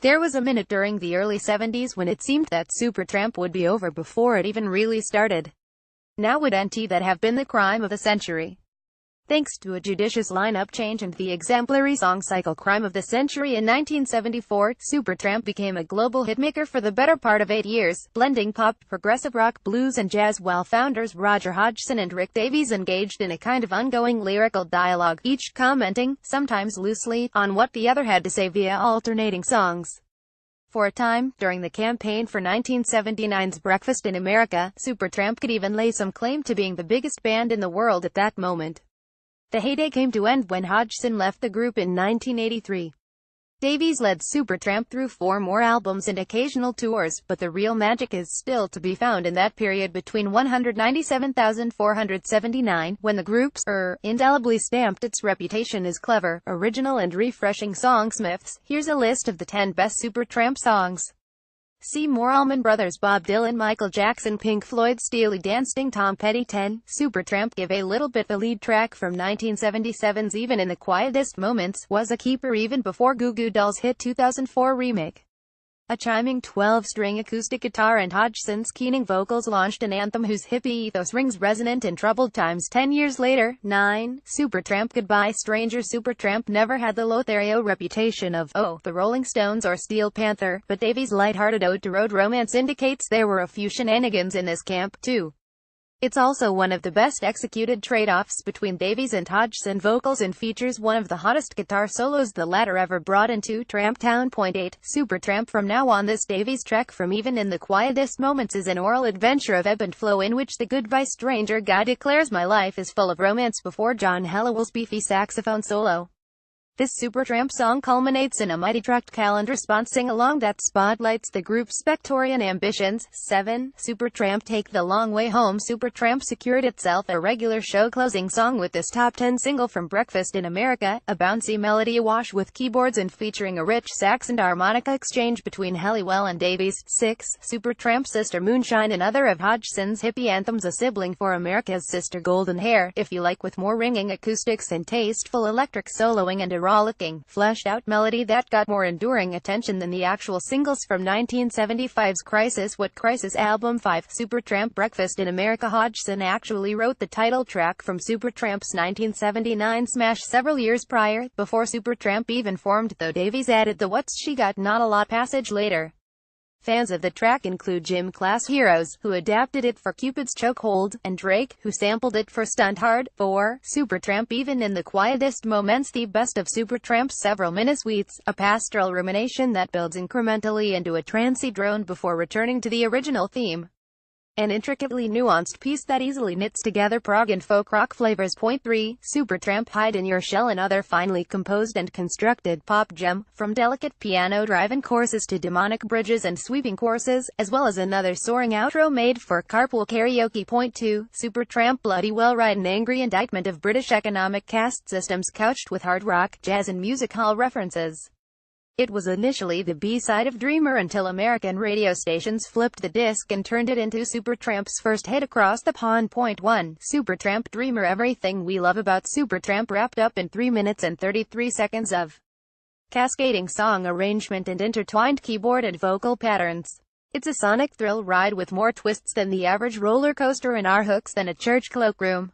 There was a minute during the early 70s when it seemed that Supertramp would be over before it even really started. Now wouldn't that have been the crime of the century? Thanks to a judicious lineup change and the exemplary song cycle Crime of the Century in 1974, Supertramp became a global hitmaker for the better part of 8 years, blending pop, progressive rock, blues and jazz while founders Roger Hodgson and Rick Davies engaged in a kind of ongoing lyrical dialogue, each commenting, sometimes loosely, on what the other had to say via alternating songs. For a time, during the campaign for 1979's Breakfast in America, Supertramp could even lay some claim to being the biggest band in the world at that moment. The heyday came to end when Hodgson left the group in 1983. Davies led Supertramp through 4 more albums and occasional tours, but the real magic is still to be found in that period between 197,479, when the group's indelibly stamped its reputation as clever, original and refreshing songsmiths. Here's a list of the 10 best Supertramp songs. See more: Allman Brothers, Bob Dylan, Michael Jackson, Pink Floyd, Steely Dan, Sting, Tom Petty. 10. Supertramp. Give a Little Bit. The lead track from 1977's Even in the Quietest Moments was a keeper even before Goo Goo Dolls' hit 2004 remake. A chiming 12-string acoustic guitar and Hodgson's keening vocals launched an anthem whose hippie ethos rings resonant in troubled times 10 years later. 9. Supertramp. Goodbye Stranger. Supertramp never had the Lothario reputation of, the Rolling Stones or Steel Panther, but Davies' light-hearted ode to road romance indicates there were a few shenanigans in this camp, too. It's also one of the best executed trade-offs between Davies and Hodgson vocals and features one of the hottest guitar solos the latter ever brought into Tramp Town. 8. Supertramp. From now on, this Davies track from Even in the Quietest Moments is an oral adventure of ebb and flow in which the Goodbye Stranger guy declares my life is full of romance before John Hellowell's beefy saxophone solo. This Supertramp song culminates in a mighty tracked calendar response sing-along that spotlights the group's Spectorian ambitions. 7. Supertramp. Take the Long Way Home. Supertramp secured itself a regular show-closing song with this top 10 single from Breakfast in America, a bouncy melody awash with keyboards and featuring a rich sax and harmonica exchange between Helliwell and Davies. 6. Supertramp. Sister Moonshine. Another of Hodgson's hippie anthems, a sibling for America's Sister Golden Hair, if you like, with more ringing acoustics and tasteful electric soloing and a rollicking, fleshed-out melody that got more enduring attention than the actual singles from 1975's Crisis What Crisis album. 5. Supertramp. Breakfast in America. Hodgson actually wrote the title track from Supertramp's 1979 smash several years prior, before Supertramp even formed, though Davies added the "What's She Got Not a Lot" passage later. Fans of the track include Gym Class Heroes, who adapted it for Cupid's Chokehold, and Drake, who sampled it for Stunt Hard. 4. Supertramp. Even in the Quietest Moments. The best of Supertramp's several mini-suites, a pastoral rumination that builds incrementally into a trancy drone before returning to the original theme. An intricately nuanced piece that easily knits together prog and folk rock flavors. 3. Supertramp. Hide in Your Shell. Another finely composed and constructed pop gem, from delicate piano drive-in choruses to demonic bridges and sweeping choruses, as well as another soaring outro made for carpool karaoke. 2. Supertramp. Bloody well write, an angry indictment of British economic caste systems couched with hard rock, jazz and music hall references. It was initially the B-side of Dreamer until American radio stations flipped the disc and turned it into Supertramp's first hit across the pond. 1. Supertramp. Dreamer. Everything we love about Supertramp wrapped up in 3 minutes and 33 seconds of cascading song arrangement and intertwined keyboard and vocal patterns. It's a sonic thrill ride with more twists than the average roller coaster and R hooks than a church cloakroom.